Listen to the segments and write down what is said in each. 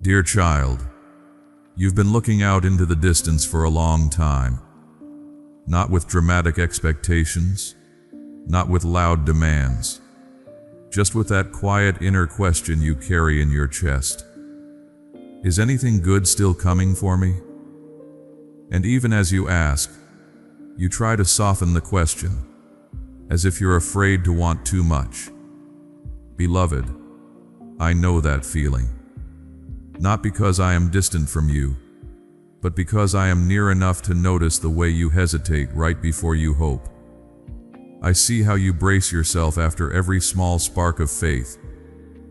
Dear child, you've been looking out into the distance for a long time, not with dramatic expectations, not with loud demands, just with that quiet inner question you carry in your chest. Is anything good still coming for me? And even as you ask, you try to soften the question, as if you're afraid to want too much. Beloved, I know that feeling. Not because I am distant from you, but because I am near enough to notice the way you hesitate right before you hope. I see how you brace yourself after every small spark of faith,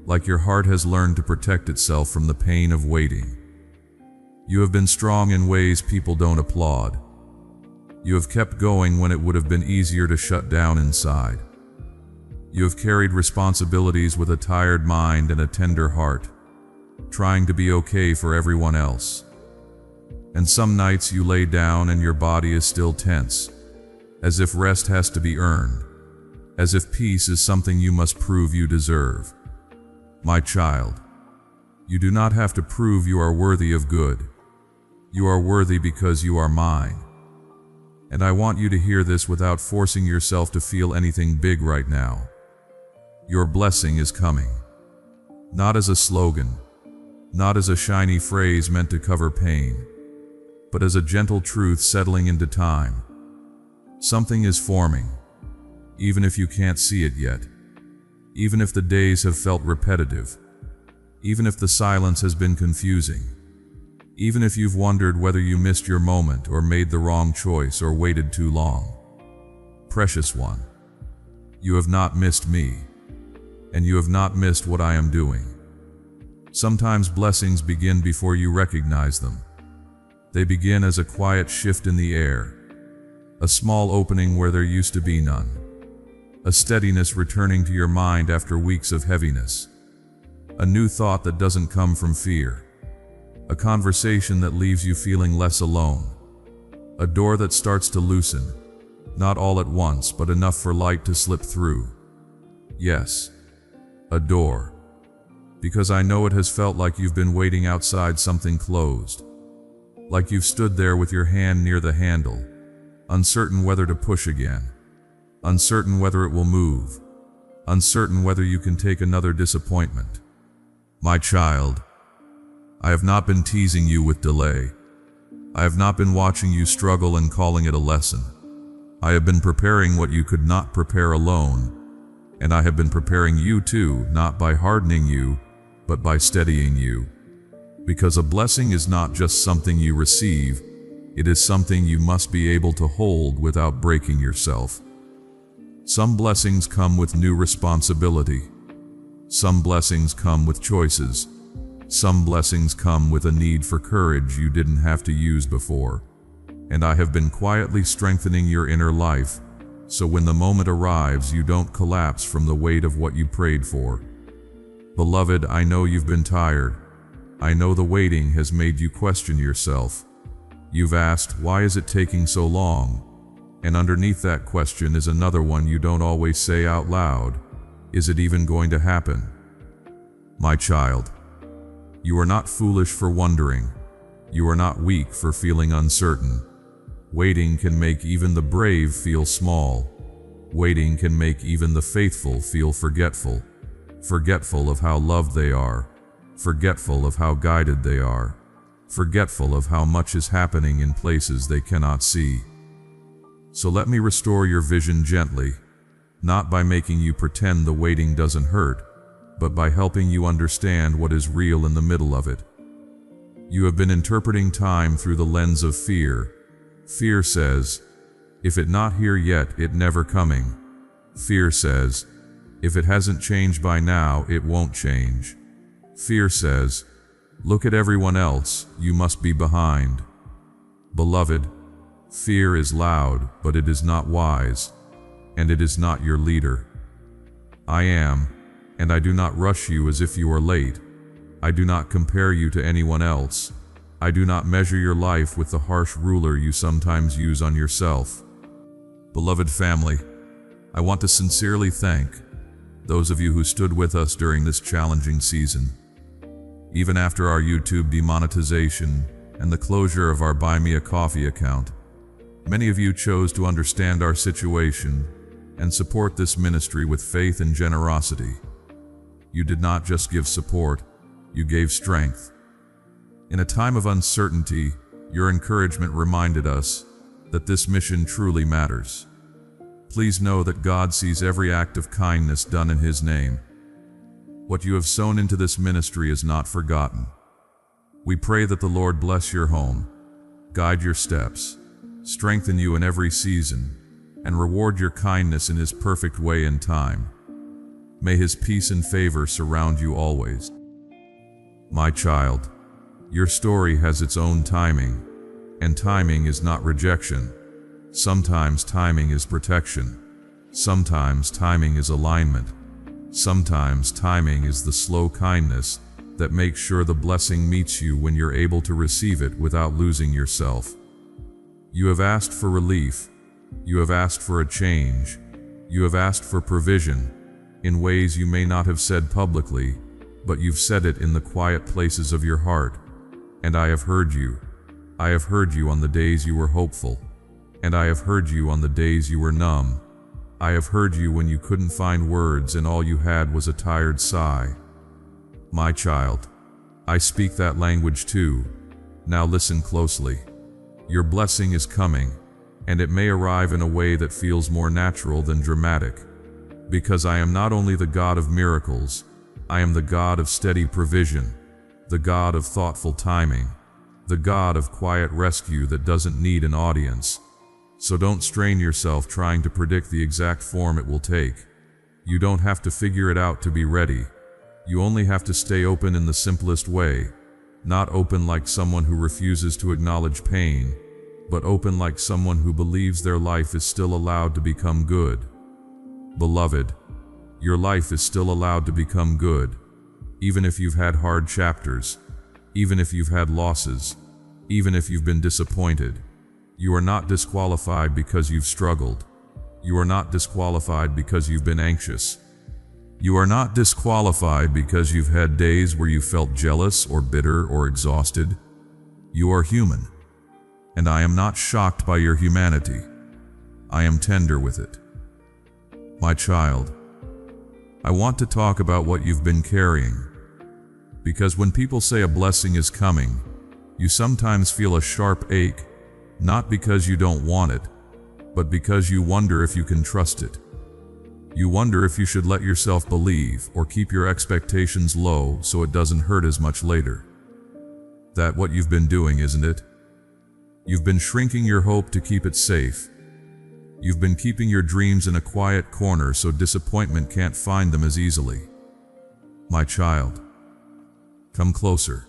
like your heart has learned to protect itself from the pain of waiting. You have been strong in ways people don't applaud. You have kept going when it would have been easier to shut down inside. You have carried responsibilities with a tired mind and a tender heart, trying to be okay for everyone else. And some nights you lay down and your body is still tense, as if rest has to be earned, as if peace is something you must prove you deserve. My child, you do not have to prove you are worthy of good. You are worthy because you are mine. And I want you to hear this without forcing yourself to feel anything big right now. Your blessing is coming. Not as a slogan, not as a shiny phrase meant to cover pain, but as a gentle truth settling into time. Something is forming, even if you can't see it yet, even if the days have felt repetitive, even if the silence has been confusing, even if you've wondered whether you missed your moment or made the wrong choice or waited too long. Precious one, you have not missed me, and you have not missed what I am doing. Sometimes blessings begin before you recognize them. They begin as a quiet shift in the air, a small opening where there used to be none, a steadiness returning to your mind after weeks of heaviness, a new thought that doesn't come from fear, a conversation that leaves you feeling less alone, a door that starts to loosen, not all at once, but enough for light to slip through. Yes, a door, because I know it has felt like you've been waiting outside something closed, like you've stood there with your hand near the handle, uncertain whether to push again, uncertain whether it will move, uncertain whether you can take another disappointment. My child, I have not been teasing you with delay. I have not been watching you struggle and calling it a lesson. I have been preparing what you could not prepare alone, and I have been preparing you too, not by hardening you, but by steadying you. Because a blessing is not just something you receive, it is something you must be able to hold without breaking yourself. Some blessings come with new responsibility. Some blessings come with choices. Some blessings come with a need for courage you didn't have to use before. And I have been quietly strengthening your inner life, so when the moment arrives, you don't collapse from the weight of what you prayed for. Beloved, I know you've been tired. I know the waiting has made you question yourself. You've asked, why is it taking so long? And underneath that question is another one you don't always say out loud. Is it even going to happen? My child, you are not foolish for wondering. You are not weak for feeling uncertain. Waiting can make even the brave feel small. Waiting can make even the faithful feel forgetful. Forgetful of how loved they are. Forgetful of how guided they are. Forgetful of how much is happening in places they cannot see. So let me restore your vision gently, not by making you pretend the waiting doesn't hurt, but by helping you understand what is real in the middle of it. You have been interpreting time through the lens of fear. Fear says, if it not here yet, it never coming. Fear says, if it hasn't changed by now, it won't change. Fear says, look at everyone else, you must be behind. Beloved, fear is loud, but it is not wise, and it is not your leader. I am, and I do not rush you as if you are late. I do not compare you to anyone else. I do not measure your life with the harsh ruler you sometimes use on yourself. Beloved family, I want to sincerely thank those of you who stood with us during this challenging season. Even after our YouTube demonetization and the closure of our Buy Me a Coffee account, many of you chose to understand our situation and support this ministry with faith and generosity. You did not just give support, you gave strength. In a time of uncertainty, your encouragement reminded us that this mission truly matters. Please know that God sees every act of kindness done in His name. What you have sown into this ministry is not forgotten. We pray that the Lord bless your home, guide your steps, strengthen you in every season, and reward your kindness in His perfect way and time. May His peace and favor surround you always. My child, your story has its own timing, and timing is not rejection. Sometimes timing is protection. Sometimes timing is alignment. Sometimes timing is the slow kindness that makes sure the blessing meets you when you're able to receive it without losing yourself. You have asked for relief. You have asked for a change. You have asked for provision in ways you may not have said publicly, but you've said it in the quiet places of your heart. And I have heard you. I have heard you on the days you were hopeful. And I have heard you on the days you were numb. I have heard you when you couldn't find words and all you had was a tired sigh. My child, I speak that language too. Now listen closely. Your blessing is coming, and it may arrive in a way that feels more natural than dramatic. Because I am not only the God of miracles, I am the God of steady provision, the God of thoughtful timing, the God of quiet rescue that doesn't need an audience. So don't strain yourself trying to predict the exact form it will take. You don't have to figure it out to be ready. You only have to stay open in the simplest way, not open like someone who refuses to acknowledge pain, but open like someone who believes their life is still allowed to become good. Beloved, your life is still allowed to become good, even if you've had hard chapters, even if you've had losses, even if you've been disappointed. You are not disqualified because you've struggled. You are not disqualified because you've been anxious. You are not disqualified because you've had days where you felt jealous or bitter or exhausted. You are human, and I am not shocked by your humanity. I am tender with it. My child, I want to talk about what you've been carrying, because when people say a blessing is coming, you sometimes feel a sharp ache, not because you don't want it, but because you wonder if you can trust it. You wonder if you should let yourself believe or keep your expectations low so it doesn't hurt as much later. That's what you've been doing, isn't it? You've been shrinking your hope to keep it safe. You've been keeping your dreams in a quiet corner so disappointment can't find them as easily. My child, come closer.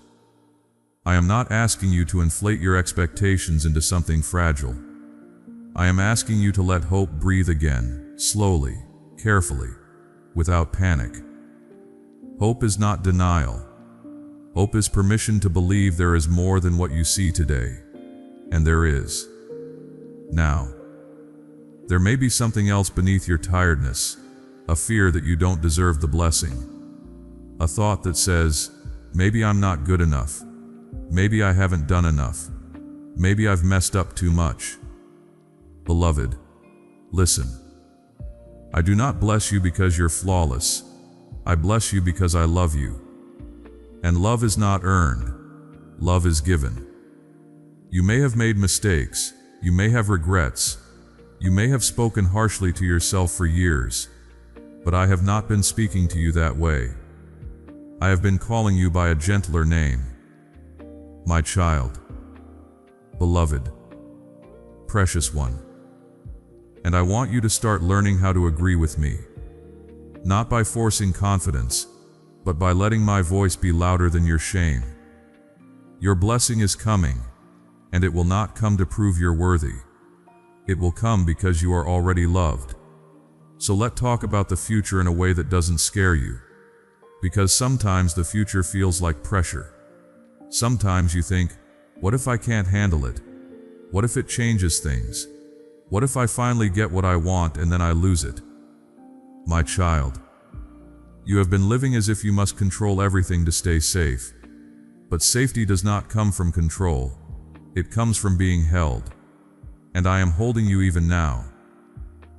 I am not asking you to inflate your expectations into something fragile. I am asking you to let hope breathe again, slowly, carefully, without panic. Hope is not denial. Hope is permission to believe there is more than what you see today. And there is. Now, there may be something else beneath your tiredness, a fear that you don't deserve the blessing, a thought that says, maybe I'm not good enough. Maybe I haven't done enough. Maybe I've messed up too much. Beloved, listen. I do not bless you because you're flawless. I bless you because I love you. And love is not earned. Love is given. You may have made mistakes. You may have regrets. You may have spoken harshly to yourself for years. But I have not been speaking to you that way. I have been calling you by a gentler name. My child, beloved, precious one. And I want you to start learning how to agree with me. Not by forcing confidence, but by letting my voice be louder than your shame. Your blessing is coming, and it will not come to prove you're worthy. It will come because you are already loved. So let's talk about the future in a way that doesn't scare you. Because sometimes the future feels like pressure. Sometimes you think, what if I can't handle it? What if it changes things? What if I finally get what I want and then I lose it? My child, you have been living as if you must control everything to stay safe. But safety does not come from control. It comes from being held. And I am holding you even now.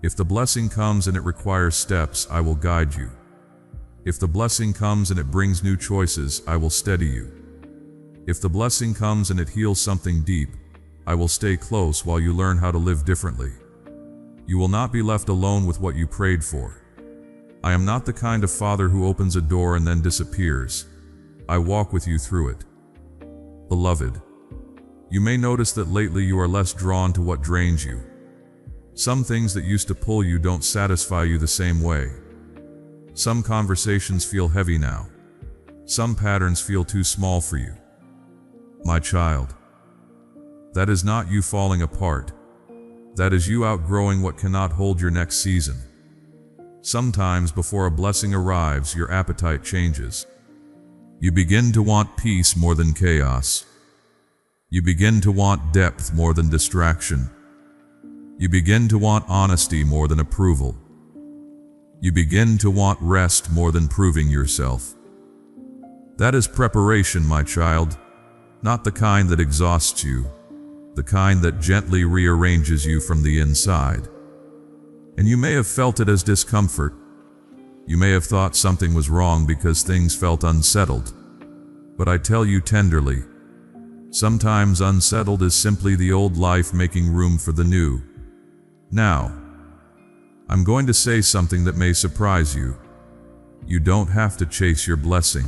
If the blessing comes and it requires steps, I will guide you. If the blessing comes and it brings new choices, I will steady you. If the blessing comes and it heals something deep, I will stay close while you learn how to live differently. You will not be left alone with what you prayed for. I am not the kind of father who opens a door and then disappears. I walk with you through it. Beloved, you may notice that lately you are less drawn to what drains you. Some things that used to pull you don't satisfy you the same way. Some conversations feel heavy now. Some patterns feel too small for you. My child, that is not you falling apart. That is you outgrowing what cannot hold your next season. Sometimes before a blessing arrives, your appetite changes. You begin to want peace more than chaos. You begin to want depth more than distraction. You begin to want honesty more than approval. You begin to want rest more than proving yourself. That is preparation, my child, not the kind that exhausts you, the kind that gently rearranges you from the inside. And you may have felt it as discomfort. You may have thought something was wrong because things felt unsettled. But I tell you tenderly, sometimes unsettled is simply the old life making room for the new. Now, I'm going to say something that may surprise you. You don't have to chase your blessing.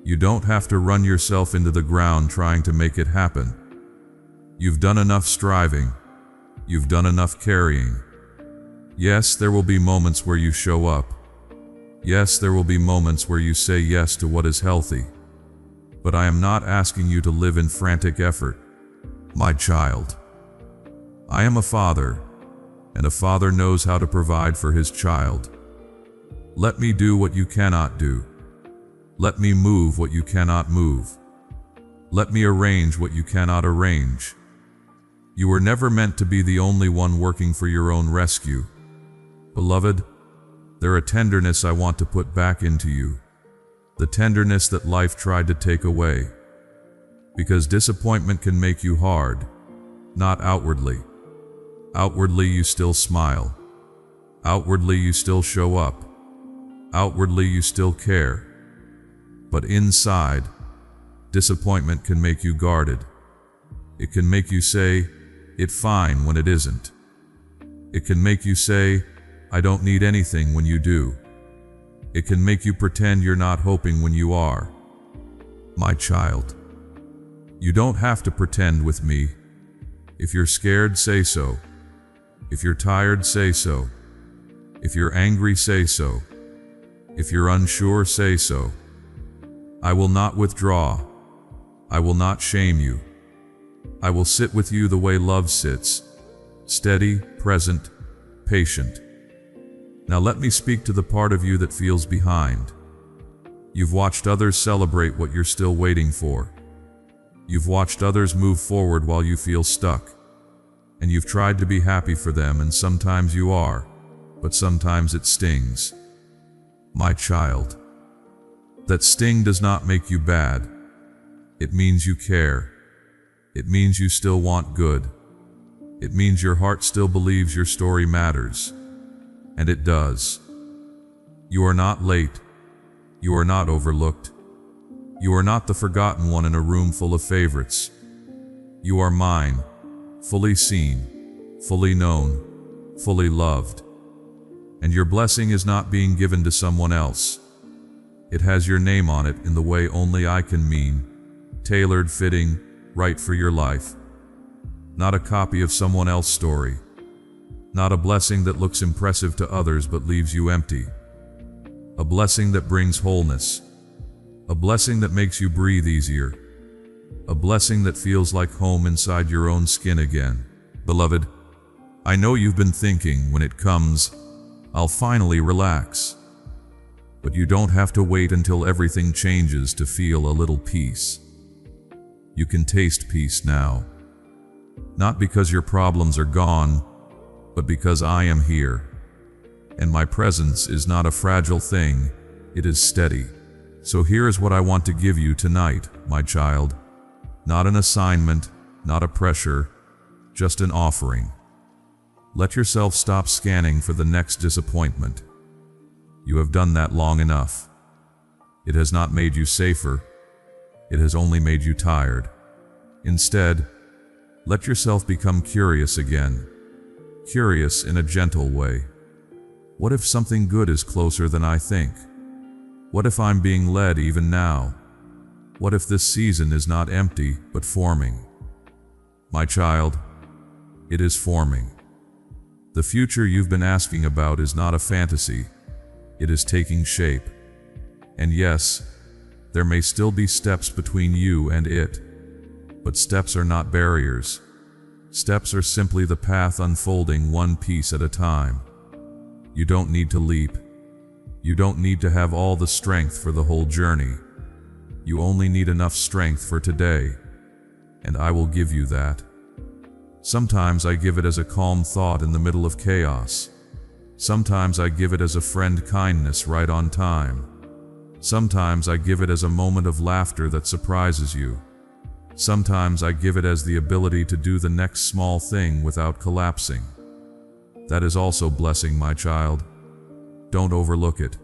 You don't have to run yourself into the ground trying to make it happen. You've done enough striving. You've done enough carrying. Yes, there will be moments where you show up. Yes, there will be moments where you say yes to what is healthy. But I am not asking you to live in frantic effort. My child, I am a father, and a father knows how to provide for his child. Let me do what you cannot do. Let me move what you cannot move. Let me arrange what you cannot arrange. You were never meant to be the only one working for your own rescue. Beloved, there is a tenderness I want to put back into you. The tenderness that life tried to take away. Because disappointment can make you hard, not outwardly. Outwardly you still smile. Outwardly you still show up. Outwardly you still care. But inside, disappointment can make you guarded. It can make you say, "It's fine," when it isn't. It can make you say, "I don't need anything," when you do. It can make you pretend you're not hoping when you are. My child, you don't have to pretend with me. If you're scared, say so. If you're tired, say so. If you're angry, say so. If you're unsure, say so. I will not withdraw. I will not shame you. I will sit with you the way love sits, steady, present, patient. Now let me speak to the part of you that feels behind. You've watched others celebrate what you're still waiting for. You've watched others move forward while you feel stuck. And you've tried to be happy for them, and sometimes you are, but sometimes it stings. My child, that sting does not make you bad. It means you care. It means you still want good. It means your heart still believes your story matters. And it does. You are not late. You are not overlooked. You are not the forgotten one in a room full of favorites. You are mine, fully seen, fully known, fully loved. And your blessing is not being given to someone else. It has your name on it in the way only I can mean, tailored, fitting, right for your life. Not a copy of someone else's story. Not a blessing that looks impressive to others but leaves you empty. A blessing that brings wholeness. A blessing that makes you breathe easier. A blessing that feels like home inside your own skin again. Beloved, I know you've been thinking, when it comes, I'll finally relax. But you don't have to wait until everything changes to feel a little peace. You can taste peace now. Not because your problems are gone, but because I am here. And my presence is not a fragile thing, it is steady, So here is what I want to give you tonight, my child. Not an assignment, not a pressure, just an offering. Let yourself stop scanning for the next disappointment. You have done that long enough. It has not made you safer. It has only made you tired. Instead, let yourself become curious again. Curious in a gentle way. What if something good is closer than I think? What if I'm being led even now? What if this season is not empty, but forming? My child, it is forming. The future you've been asking about is not a fantasy. It is taking shape. And yes, there may still be steps between you and it. But steps are not barriers. Steps are simply the path unfolding one piece at a time. You don't need to leap. You don't need to have all the strength for the whole journey. You only need enough strength for today, and I will give you that. Sometimes I give it as a calm thought in the middle of chaos. Sometimes I give it as a friend kindness right on time. Sometimes I give it as a moment of laughter that surprises you. Sometimes I give it as the ability to do the next small thing without collapsing. That is also blessing, my child. Don't overlook it.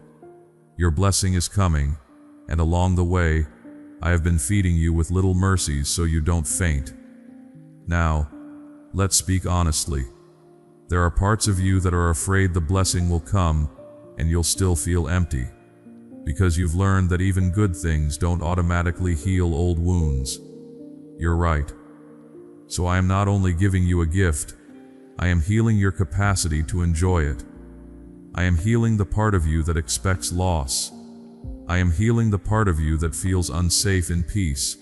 Your blessing is coming, and along the way, I have been feeding you with little mercies so you don't faint. Now, let's speak honestly. There are parts of you that are afraid the blessing will come, and you'll still feel empty, because you've learned that even good things don't automatically heal old wounds. You're right. So I am not only giving you a gift, I am healing your capacity to enjoy it. I am healing the part of you that expects loss. I am healing the part of you that feels unsafe in peace,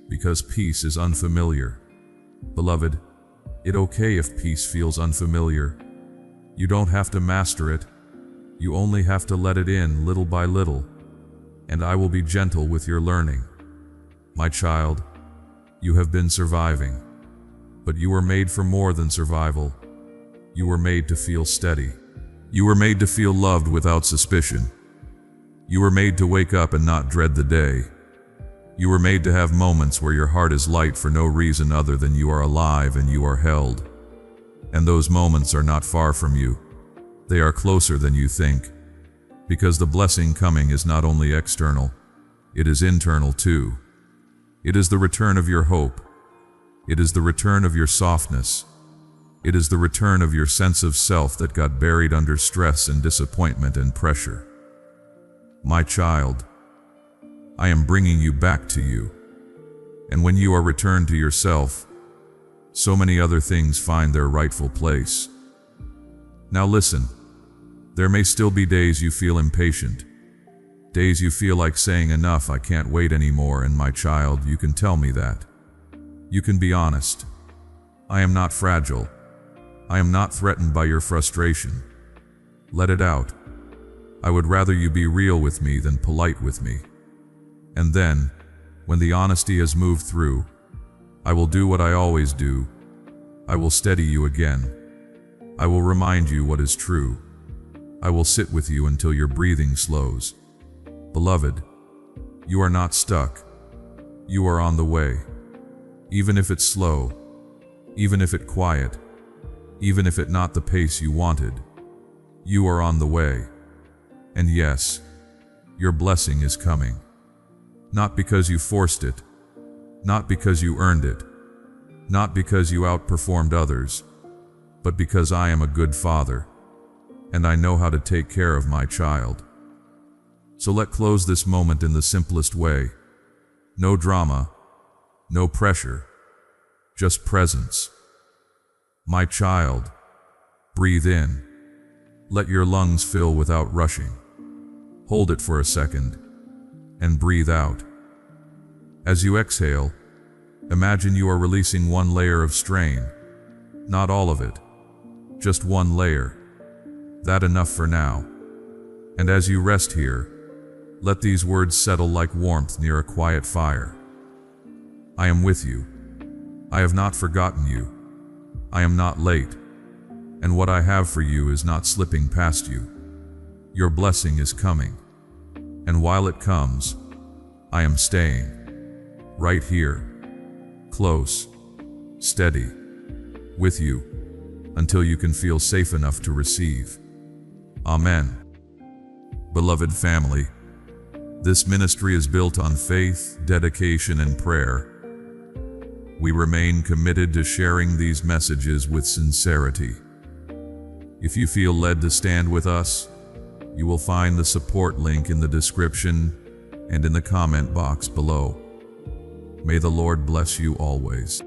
because peace is unfamiliar. Beloved, it's okay if peace feels unfamiliar. You don't have to master it. You only have to let it in little by little, and I will be gentle with your learning. My child, you have been surviving, but you were made for more than survival. You were made to feel steady. You were made to feel loved without suspicion. You were made to wake up and not dread the day. You were made to have moments where your heart is light for no reason other than you are alive and you are held. And those moments are not far from you. They are closer than you think. Because the blessing coming is not only external, it is internal too. It is the return of your hope. It is the return of your softness. It is the return of your sense of self that got buried under stress and disappointment and pressure. My child, I am bringing you back to you. And when you are returned to yourself, so many other things find their rightful place. Now listen, there may still be days you feel impatient. Days you feel like saying enough, I can't wait anymore, and my child, you can tell me that. You can be honest. I am not fragile. I am not threatened by your frustration. Let it out. I would rather you be real with me than polite with me. And then, when the honesty has moved through, I will do what I always do. I will steady you again. I will remind you what is true. I will sit with you until your breathing slows. Beloved, you are not stuck. You are on the way. Even if it's slow, even if it's quiet, even if it's not the pace you wanted, you are on the way. And yes, your blessing is coming. Not because you forced it, not because you earned it, not because you outperformed others, but because I am a good father, and I know how to take care of my child. So let's close this moment in the simplest way. No drama, no pressure, just presence. My child, breathe in. Let your lungs fill without rushing. Hold it for a second, and breathe out. As you exhale, imagine you are releasing one layer of strain. Not all of it, just one layer. That enough for now. And as you rest here, let these words settle like warmth near a quiet fire. I am with you. I have not forgotten you. I am not late. And what I have for you is not slipping past you. Your blessing is coming. And while it comes, I am staying right here, close, steady, with you, until you can feel safe enough to receive. Amen. Beloved family, this ministry is built on faith, dedication, and prayer. We remain committed to sharing these messages with sincerity. If you feel led to stand with us, you will find the support link in the description and in the comment box below. May the Lord bless you always.